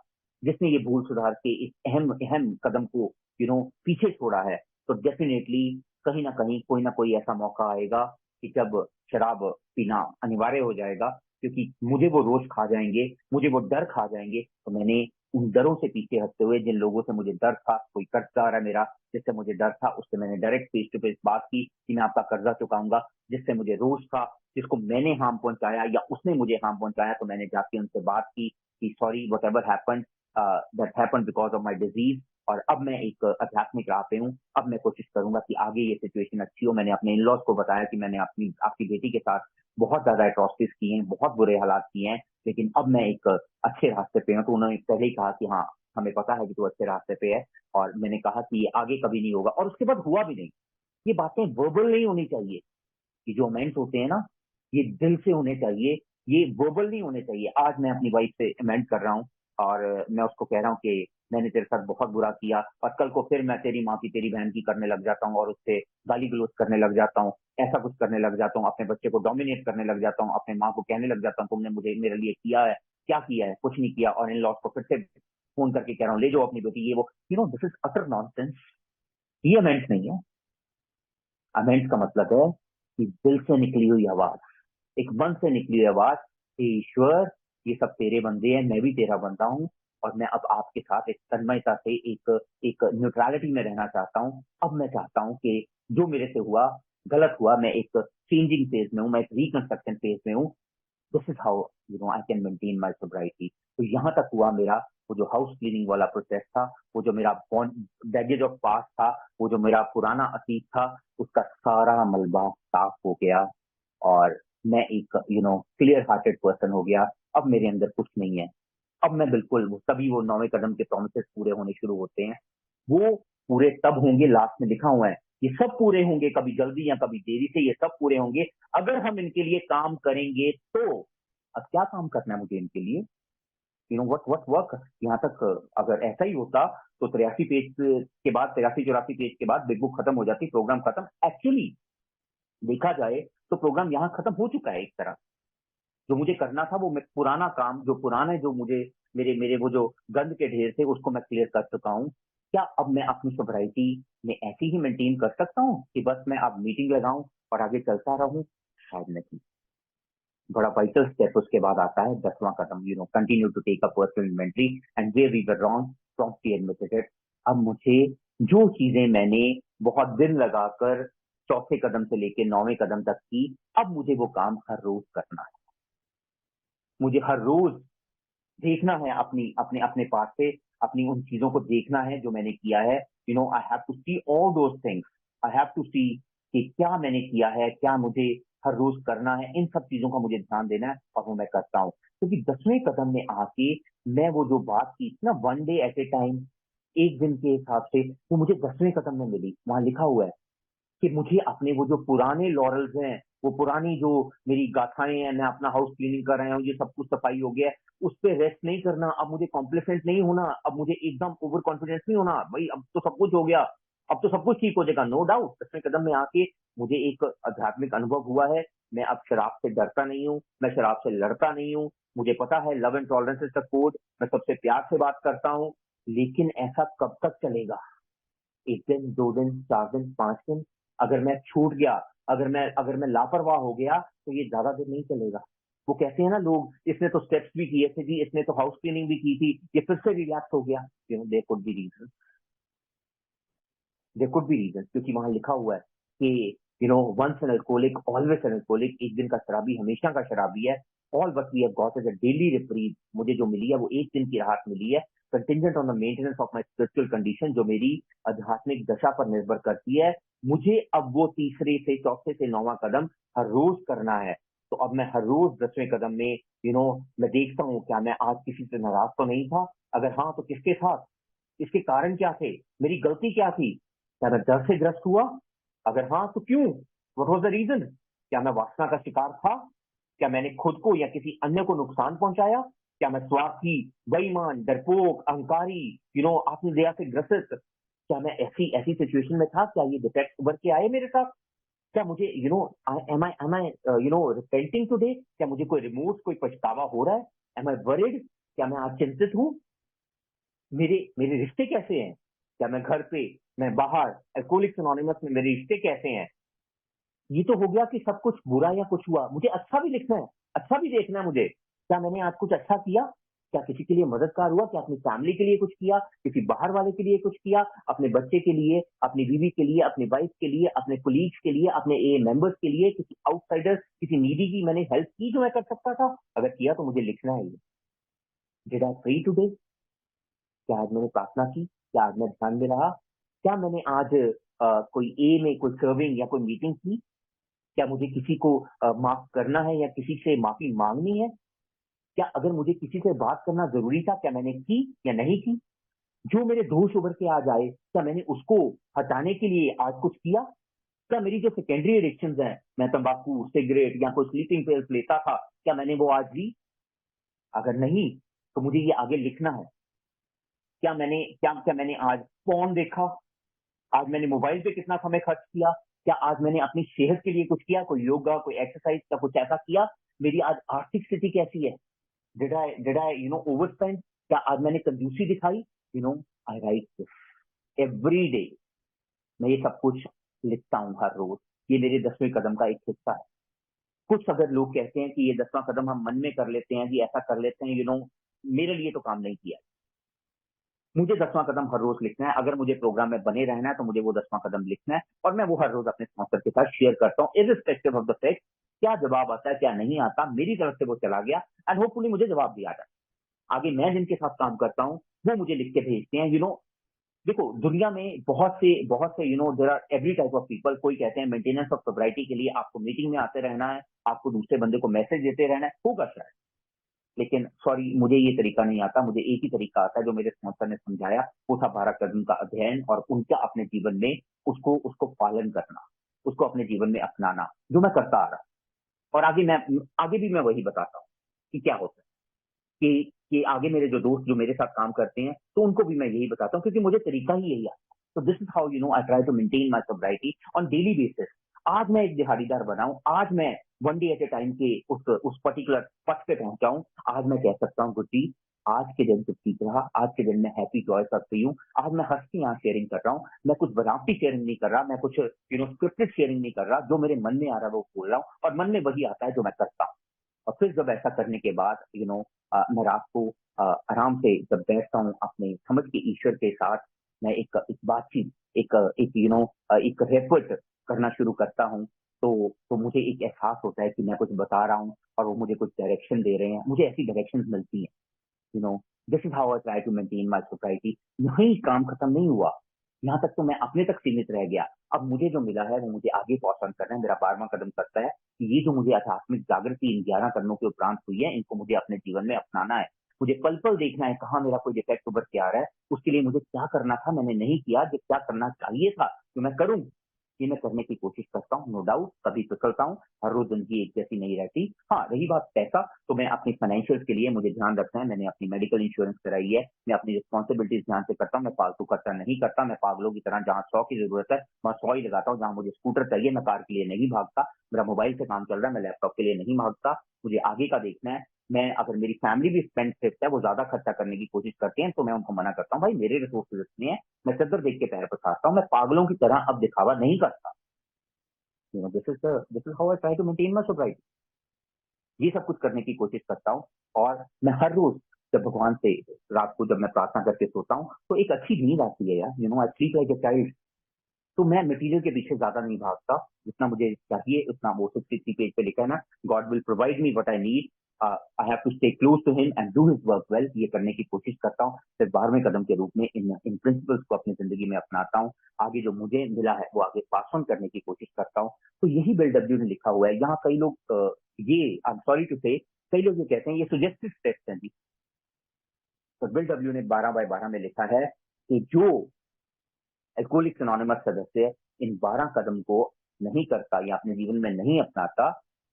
S2: जिसने ये भूल सुधार के इस अहम अहम कदम को पीछे छोड़ा है, तो डेफिनेटली कहीं ना कहीं कोई ना कोई ऐसा मौका आएगा कि जब शराब पीना अनिवार्य हो जाएगा, क्योंकि मुझे वो रोज खा जाएंगे, मुझे वो डर खा जाएंगे। तो मैंने उन डरों से पीछे हटते हुए, जिन लोगों से मुझे डर था, कोई कर्जदार है मेरा जिससे मुझे डर था, उससे मैंने डायरेक्ट फेस टू फेस बात की कि मैं आपका कर्जा चुकाऊंगा। जिससे मुझे रोष था, जिसको मैंने हार्म पहुंचाया या उसने मुझे हार्म पहुंचाया, तो मैंने जाके उनसे बात की कि sorry, what ever happened, that happened because of my disease. और अब मैं एक आध्यात्मिक राह पे हूँ। अब मैं कोशिश करूंगा कि आगे ये सिचुएशन अच्छी हो। मैंने अपने इन लॉज को बताया कि मैंने आपकी बेटी के साथ बहुत ज्यादा एट्रोसिटीज किए हैं, बहुत बुरे हालात किए हैं, लेकिन अब मैं एक अच्छे रास्ते पे हूँ। तो उन्होंने पहले ही कहा कि हाँ, हमें पता है कि तू अच्छे रास्ते पे है। और मैंने कहा कि ये आगे कभी नहीं होगा, और उसके बाद हुआ भी नहीं। ये बातें वर्बल नहीं होनी चाहिए। ये जो अमेंड्स होते हैं ना, ये दिल से होने चाहिए, ये वर्बल नहीं होने चाहिए। आज मैं अपनी वाइफ से अमेंड कर रहा हूँ और मैं उसको कह रहा हूँ कि मैंने तेरे साथ बहुत बुरा किया, और कल को फिर मैं तेरी माँ की, तेरी बहन की करने लग जाता हूँ और उससे गाली गलौज करने लग जाता हूँ, ऐसा कुछ करने लग जाता हूँ, अपने बच्चे को डोमिनेट करने लग जाता हूँ, अपने माँ को कहने लग जाता हूँ तुमने मुझे मेरे लिए किया है, क्या किया है, कुछ नहीं किया, और इन लॉज को फिर से फोन करके कह रहा हूँ ले जाओ अपनी बेटी, ये वो। This is utter nonsense. ये अमेंड्स नहीं है। अमेंड्स का मतलब है कि दिल से निकली हुई आवाज, एक मन से निकली हुई आवाज कि ईश्वर ये सब तेरे बंदे हैं, मैं भी तेरा बंदा हूँ, और मैं अब आपके साथ एक तन्मयता से एक न्यूट्रलिटी में रहना चाहता हूँ। अब मैं चाहता हूँ कि जो मेरे से हुआ गलत हुआ, मैं एक चेंजिंग फेज में हूँ, मैं एक रिकंस्ट्रक्शन फेज में हूँ। This is how I can maintain my sobriety. तो यहाँ तक हुआ मेरा वो जो हाउस क्लीनिंग वाला प्रोसेस था, वो जो मेरा बैगेज ऑफ पास्ट था, वो जो मेरा पुराना अतीत था, उसका सारा मलबा साफ हो गया और मैं एक क्लियर हार्टेड पर्सन हो गया। अब मेरे अंदर कुछ नहीं है। अब मैं बिल्कुल तभी वो 9वें कदम के प्रोमिसेस पूरे होने शुरू होते हैं। वो पूरे तब होंगे, लास्ट में लिखा हुआ है ये सब पूरे होंगे, कभी जल्दी या कभी देरी से ये सब पूरे होंगे अगर हम इनके लिए काम करेंगे तो। अब क्या काम करना है मुझे इनके लिए? What work. यहाँ तक अगर ऐसा ही होता तो 83 पेज के बाद, 83-84 पेज के बाद बिग बुक खत्म हो जाती, प्रोग्राम खत्म। एक्चुअली देखा जाए तो प्रोग्राम यहाँ खत्म हो चुका है एक तरह। जो मुझे करना था वो मैं पुराना काम, जो पुराने जो मुझे मेरे मेरे वो जो गंद के ढेर थे उसको मैं क्लियर कर चुका हूँ। क्या अब मैं अपनी सोब्राइटी में ऐसी ही मेंटेन कर सकता हूँ कि बस मैं अब मीटिंग लगाऊं और आगे चलता रहूं? शायद नहीं। बड़ा वाइटल स्टेप उसके बाद आता है 10वां कदम, continue to take a personal inventory and where we were wrong, promptly admitted it. अब मुझे जो चीजें मैंने बहुत दिन लगाकर चौथे कदम से लेकर 9वें कदम तक की, अब मुझे वो काम हर रोज करना है। मुझे हर रोज देखना है अपनी अपने अपने पास से, अपनी उन चीजों को देखना है जो मैंने किया है। I have to see all those things. I have to see कि क्या मैंने किया है, क्या मुझे हर रोज करना है, इन सब चीजों का मुझे ध्यान देना है और वो मैं करता हूँ। क्योंकि 10वें कदम में आके मैं वो जो बात की थी ना, 1 डे एट ए टाइम, एक दिन के हिसाब से, वो मुझे 10वें कदम में मिली। वहां लिखा हुआ है कि मुझे अपने वो जो पुराने लॉरल्स हैं, वो पुरानी जो मेरी गाथाएं हैं, मैं अपना हाउस क्लीनिंग कर रहा हूँ, ये सब कुछ सफाई हो गया है, उस पर रेस्ट नहीं करना। अब मुझे कॉम्प्लिसेंट नहीं होना, अब मुझे एकदम ओवर कॉन्फिडेंस नहीं होना, भाई अब तो सब कुछ हो गया, अब तो सब कुछ ठीक हो जाएगा। नो डाउट 10वें कदम में आके मुझे एक आध्यात्मिक अनुभव हुआ है। मैं अब शराब से डरता नहीं हूँ, मैं शराब से लड़ता नहीं हूँ। मुझे पता है love and tolerance is the code. मैं सबसे प्यार से बात करता हूँ। लेकिन ऐसा कब तक चलेगा? 1 दिन, 2 दिन, 4 दिन, 5 दिन? अगर मैं छूट गया, अगर मैं लापरवाह हो गया तो ये ज्यादा देर नहीं चलेगा। वो कहते हैं ना लोग, इसने तो स्टेप्स भी किए थे जी, इसने तो हाउस क्लीनिंग भी की थी, ये फिर से रिलैक्स हो गया। There could be reason, there could be reason, क्योंकि वहां लिखा हुआ है कि once an alcoholic always an alcoholic, एक दिन का शराबी हमेशा का शराबी है। All what we have got is a daily reprieve, मुझे जो मिली है वो एक दिन की राहत मिली है, contingent on the maintenance of my spiritual condition, जो मेरी आध्यात्मिक दशा पर निर्भर करती है। मुझे अब वो तीसरे से चौथे से 9वां कदम हर रोज करना है। तो अब मैं हर रोज 10वें कदम में मैं देखता हूँ क्या मैं आज किसी से नाराज तो नहीं था, अगर हाँ तो किसके साथ, इसके कारण क्या थे, मेरी गलती क्या थी, क्या मैं डर से ग्रस्त हुआ, अगर हाँ तो क्यों, व्हाट वाज द रीजन? क्या मैं वासना का शिकार था? क्या मैंने खुद को या किसी अन्य को नुकसान पहुंचाया? क्या मैं स्वार्थी, बेईमान, डरपोक, अहंकारी, आत्मदया से ग्रसित, क्या मैं ऐसी ऐसी सिचुएशन में था? क्या ये डिफेक्ट उभर के आए मेरे साथ? क्या मुझे एम आई रिपेंटिंग टुडे? क्या मुझे कोई रिमोर्स, कोई पछतावा हो रहा है? एम आई वरिड? क्या मैं आज चिंतित हूँ? मेरे मेरे रिश्ते कैसे हैं? क्या मैं घर पे, मैं बाहर, अल्कोहलिक्स एनोनिमस में मेरे रिश्ते कैसे हैं? ये तो हो गया कि सब कुछ बुरा या कुछ हुआ, मुझे अच्छा भी लिखना है, अच्छा भी देखना है मुझे। क्या मैंने आज कुछ अच्छा किया? क्या किसी के लिए मददगार हुआ? क्या अपनी फैमिली के लिए कुछ किया? किसी बाहर वाले के लिए कुछ किया? अपने बच्चे के लिए, अपनी बीवी के लिए, अपनी वाइफ के लिए, अपने कोलीग्स के लिए, अपने ए मेंबर्स के लिए, किसी आउटसाइडर, किसी नीडी की मैंने हेल्प की जो मैं कर सकता था? अगर किया तो मुझे लिखना है ये। Did I pray today? क्या आज मैंने प्रार्थना की? क्या आज मैं ध्यान में रहा? क्या मैंने आज कोई ए में कोई सर्विंग या कोई मीटिंग की? क्या मुझे किसी को माफ करना है या किसी से माफी मांगनी है? क्या अगर मुझे किसी से बात करना जरूरी था, क्या मैंने की या नहीं की? जो मेरे दोष उभर के आ जाए, क्या मैंने उसको हटाने के लिए आज कुछ किया? क्या मेरी जो सेकेंडरी एडिक्शंस हैं, मैं तंबाकू, सिगरेट या कोई स्लीपिंग पिल्स लेता था, क्या मैंने वो आज ली? अगर नहीं, तो मुझे ये आगे लिखना है। क्या मैंने आज फोन देखा? आज मैंने मोबाइल पे कितना समय खर्च किया? क्या आज मैंने अपनी सेहत के लिए कुछ किया? कोई योगा, कोई एक्सरसाइज का कुछ ऐसा किया? मेरी आज आर्थिक स्थिति कैसी है? Did I over spend? क्या आज मैंने कंजूसी दिखाई? आई राइट दिस एवरी डे। मैं ये सब कुछ लिखता हूँ हर रोज। ये मेरे 10वें कदम का एक हिस्सा है। कुछ अगर लोग कहते हैं कि ये 10वां कदम हम मन में कर लेते हैं, कि ऐसा कर लेते हैं, मेरे लिए तो काम नहीं किया। मुझे 10वां कदम हर रोज लिखना है। अगर मुझे प्रोग्राम में बने रहना है तो मुझे वो 10वां कदम लिखना है, और मैं वो हर रोज अपने स्पॉन्सर के साथ शेयर करता हूँ, इररिस्पेक्टिव ऑफ द फैक्ट क्या जवाब आता है क्या नहीं आता। मेरी तरफ से वो चला गया, एंड होपफुली मुझे जवाब भी आ जाए। आगे मैं जिनके साथ काम करता हूँ वो मुझे लिख के भेजते हैं। देखो, दुनिया में बहुत से there are every type of people. कोई कहते हैं मेंटेनेंस ऑफ सोब्राइटी के लिए आपको मीटिंग में आते रहना है, आपको दूसरे बंदे को मैसेज देते रहना है, होगा शायद, लेकिन सॉरी, मुझे ये तरीका नहीं आता। मुझे एक ही तरीका आता है जो मेरे स्पॉन्सर ने समझाया, वो था 12 कदम का अध्ययन और उनका अपने जीवन में उसको पालन करना, उसको अपने जीवन में अपनाना, जो मैं करता आ रहा हूँ। और आगे भी मैं वही बताता हूँ कि क्या होता है, कि आगे मेरे जो दोस्त जो मेरे साथ काम करते हैं, तो उनको भी मैं यही बताता हूँ, क्योंकि मुझे तरीका ही यही आता है। तो this is how I try to maintain my sobriety on daily basis. आज मैं एक दिहाड़ीदार बनाऊं, आज मैं one day at a time के उस पर्टिकुलर पथ पे पहुंचाऊं। आज मैं कह सकता हूँ गुड्डी, आज के दिन कुछ ठीक रहा, आज के दिन मैं हैप्पी जॉय कर रही हूँ, आज मैं हंसती यहाँ शेयरिंग कर रहा हूँ, मैं कुछ बनावटी शेयरिंग नहीं कर रहा, मैं कुछ स्क्रिप्टेड शेयरिंग नहीं कर रहा, जो मेरे मन में आ रहा है वो बोल रहा हूँ, और मन में वही आता है जो मैं करता हूँ। और फिर जब ऐसा करने के बाद मैं रात को आराम से जब बैठता हूँ अपने समझ के ईश्वर के साथ, मैं एक बातचीत, एक एक एक रेपोर्ट करना शुरू करता हूँ, तो मुझे एक एहसास होता है कि मैं कुछ बता रहा हूँ और वो मुझे कुछ डायरेक्शन दे रहे हैं, मुझे ऐसी डायरेक्शन मिलती हैं। This is how I try to maintain my society. यही काम खत्म नहीं हुआ, यहाँ तक तो मैं अपने तक सीमित रह गया। अब मुझे जो मिला है वो मुझे आगे पहुंचाना करना है। मेरा 12वां कदम करता है कि ये जो मुझे आध्यात्मिक जागृति इन 11 कदमों के उपरांत हुई है, इनको मुझे अपने जीवन में अपनाना है। मुझे पल पल देखना है कहाँ मेरा कोई डिफेक्ट उभर के आ रहा है, उसके लिए मुझे क्या करना था मैंने नहीं किया, जो क्या करना चाहिए था तो मैं करूँ, ये मैं करने की कोशिश करता हूँ। नो डाउट कभी फिसलता हूँ, हर रोज जिंदगी एक जैसी नहीं रहती। हाँ, रही बात पैसा, तो मैं अपनी फाइनेंशियल के लिए मुझे ध्यान रखना है। मैंने अपनी मेडिकल इंश्योरेंस कराई है, मैं अपनी रिस्पॉन्सिबिलिटीज ध्यान से करता हूँ, मैं फालतू खर्चा नहीं करता। मैं पागलों की तरह जहाँ 100 की जरूरत है वहाँ 100 ही लगाता हूँ। जहाँ मुझे स्कूटर चाहिए मैं कार के लिए नहीं भागता। मेरा मोबाइल से काम चल रहा है, मैं लैपटॉप के लिए नहीं भागता। मुझे आगे का देखना है। मैं अगर मेरी फैमिली भी स्पेंड है, वो ज्यादा खर्चा करने की कोशिश करते हैं, तो मैं उनको मना करता हूँ, भाई मेरे रिसोर्सेज इतने हैं, मैं चद्दर देख के पैर पसारता हूँ, मैं पागलों की तरह अब दिखावा नहीं करता। This is how I try to maintain my sobriety. ये सब कुछ करने की कोशिश करता हूँ, और मैं हर रोज जब भगवान से रात को जब मैं प्रार्थना करके सोता हूँ तो एक अच्छी नींद आती है यार। I sleep like a child. तो मैं मटेरियल के पीछे ज्यादा नहीं भागता, जितना मुझे चाहिए उतना, वो 63 पेज पे लिखा है ना, God will provide me what I need, I have to stay close to him and do his work well. ये करने की कोशिश करता हूँ। फिर 12वें कदम के रूप में इन प्रिंसिपल्स को अपनी जिंदगी में अपनाता हूँ। आगे जो मुझे मिला है वो आगे पास ऑन करने की कोशिश करता हूँ। तो यही बिल डब्ल्यू ने लिखा हुआ है। यहाँ कई लोग ये आई एम सॉरी टू से, कई लोग ये कहते हैं ये सुजेस्टिव स्टेप्स हैं जी। तो बिल डब्ल्यू ने 12/12 में लिखा है कि जो एल्कोहलिक्स एनोनिमस सदस्य इन 12 कदम को नहीं करता या अपने जीवन में नहीं अपनाता,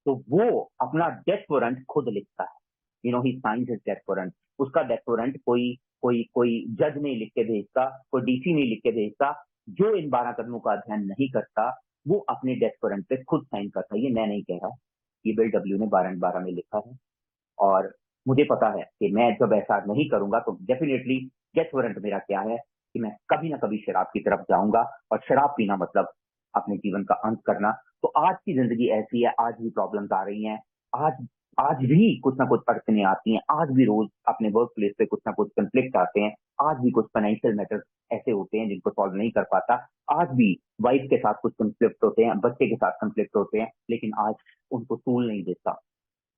S2: तो वो अपना डेथ वारंट खुद लिखता है। ही साइंस हिज डेथ वारंट। उसका डेथ वारंट कोई जज नहीं लिख के भेजता, कोई डीसी नहीं लिख के भेजता। जो इन 12 कदमों का अध्ययन नहीं करता वो अपने डेथ वारंट पे खुद साइन करता है। ये मैं नहीं कह रहा, ये बिल डब्ल्यू ने 12/12 में लिखा है। और मुझे पता है कि मैं जब ऐसा नहीं करूंगा तो डेफिनेटली डेथ वारंट मेरा क्या है, कि मैं कभी ना कभी शराब की तरफ जाऊंगा, और शराब पीना मतलब अपने जीवन का अंत करना। तो आज की जिंदगी ऐसी है, आज भी प्रॉब्लम्स आ रही हैं, आज आज भी कुछ ना कुछ अड़चने आती हैं, आज भी रोज अपने वर्क प्लेस पे कुछ ना कुछ कंफ्लिक्ट आते हैं, आज भी कुछ फाइनेंशियल मैटर्स ऐसे होते हैं जिनको सॉल्व नहीं कर पाता, आज भी वाइफ के साथ कुछ कंफ्लिक्ट होते हैं, बच्चे के साथ कंफ्लिक्ट होते हैं, लेकिन आज उनको टूल नहीं देता,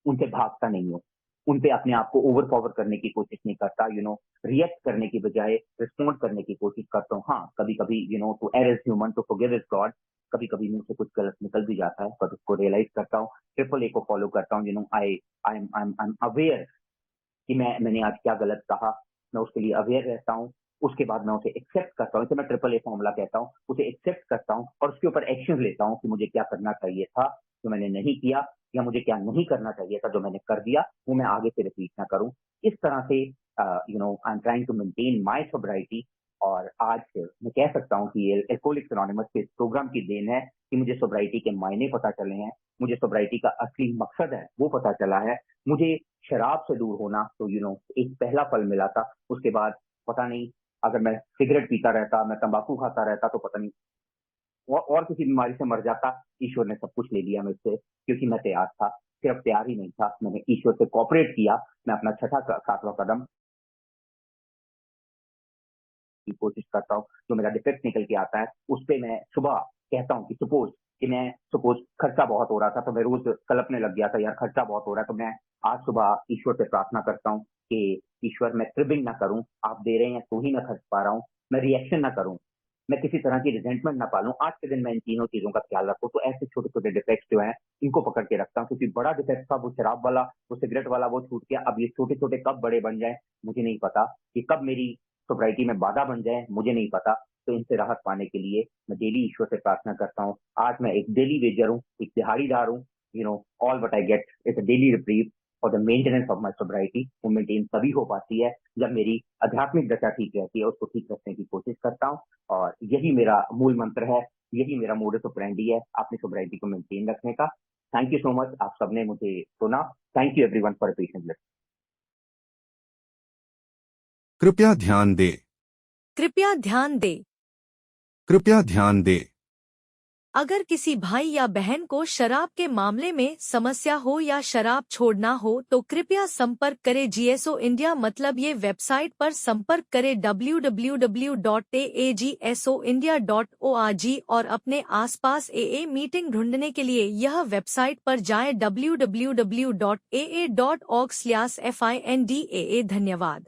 S2: उनसे भागता नहीं हूँ, उन पे अपने आप को ओवर पावर करने की कोशिश नहीं करता। रिएक्ट करने की बजाय रिस्पॉन्ड करने की कोशिश करता हूँ। हाँ, कभी कभी to err is human, to forgive is God. कभी कभी मुझसे कुछ गलत निकल भी जाता है, पर उसको रियलाइज करता हूँ, ट्रिपल ए को फॉलो करता हूँ। आई आई एम अवेयर कि मैंने आज क्या गलत कहा, मैं उसके लिए अवेयर रहता हूँ। उसके बाद मैं उसे एक्सेप्ट करता हूँ, इसे मैं ट्रिपल ए फॉर्मूला कहता हूँ, उसे एक्सेप्ट करता हूँ और उसके ऊपर एक्शन लेता हूँ कि मुझे क्या करना चाहिए था जो मैंने नहीं किया, या मुझे क्या नहीं करना चाहिए था जो मैंने कर दिया, वो मैं आगे से रिपीट ना करूँ। इस तरह से I am trying to maintain my sobriety. और आज मैं कह सकता हूँ कि ये एल्कोहलिक्स एनोनिमस के प्रोग्राम की देन है कि मुझे सोब्राइटी के मायने पता चले हैं, मुझे सोब्राइटी का असली मकसद है वो पता चला है। मुझे शराब से दूर होना तो एक पहला फल मिला था। उसके बाद पता नहीं, अगर मैं सिगरेट पीता रहता, मैं तंबाकू खाता रहता, तो पता नहीं और किसी बीमारी से मर जाता। ईश्वर ने सब कुछ ले लिया मुझसे, क्योंकि मैं तैयार था। सिर्फ तैयार ही नहीं था, मैंने ईश्वर से कोऑपरेट किया। मैं अपना छठा सातवां कदम की कोशिश करता हूँ। जो मेरा डिफेक्ट निकल के आता है उस पे मैं सुबह कहता हूँ कि सपोज खर्चा बहुत हो रहा था, तो मैं रोज कल्पने लग गया था यार खर्चा बहुत हो रहा है, तो मैं आज सुबह ईश्वर से प्रार्थना करता हूँ कि ईश्वर मैं क्रिबिंग ना करूं, आप दे रहे हैं तो ही मैं खर्च पा रहा हूँ, मैं रिएक्शन ना करूं, मैं किसी तरह की रिजेंटमेंट ना पालूं। आज के दिन मैं इन तीनों चीजों का ख्याल रखूं। तो ऐसे छोटे छोटे डिफेक्ट्स जो हैं इनको पकड़ के रखता हूँ, क्योंकि बड़ा डिफेक्ट था वो शराब वाला, वो सिगरेट वाला, वो छूट गया। अब ये छोटे छोटे कब बड़े बन जाए मुझे नहीं पता, कि कब मेरी सोब्राइटी में बाधा बन जाए मुझे नहीं पता। तो इनसे राहत पाने के लिए मैं डेली ईश्वर से प्रार्थना करता हूँ। आज मैं एक डेली वेजर हूँ, एक दिहाड़ीदार हूँ। All what I get is a daily reprieve for the maintenance of my sobriety. वो मेंटेन तभी हो पाती है जब मेरी आध्यात्मिक दशा ठीक रहती है, उसको ठीक रखने की कोशिश करता हूँ। और यही मेरा मूल मंत्र है, यही मेरा मोडस ऑपरेंडी है अपनी सोब्राइटी को मेंटेन रखने का। थैंक यू सो मच, आप सबने मुझे सुना। Thank you everyone for patient listening.
S4: कृपया ध्यान दें।
S5: कृपया ध्यान दें।
S4: कृपया ध्यान दें।
S5: अगर किसी भाई या बहन को शराब के मामले में समस्या हो या शराब छोड़ना हो तो कृपया संपर्क करें जीएसओ इंडिया, मतलब ये वेबसाइट पर संपर्क करें www.agsoindia.org और अपने आसपास AA मीटिंग ढूंढने के लिए यह वेबसाइट पर जाएं www.aa.org/findaa। धन्यवाद।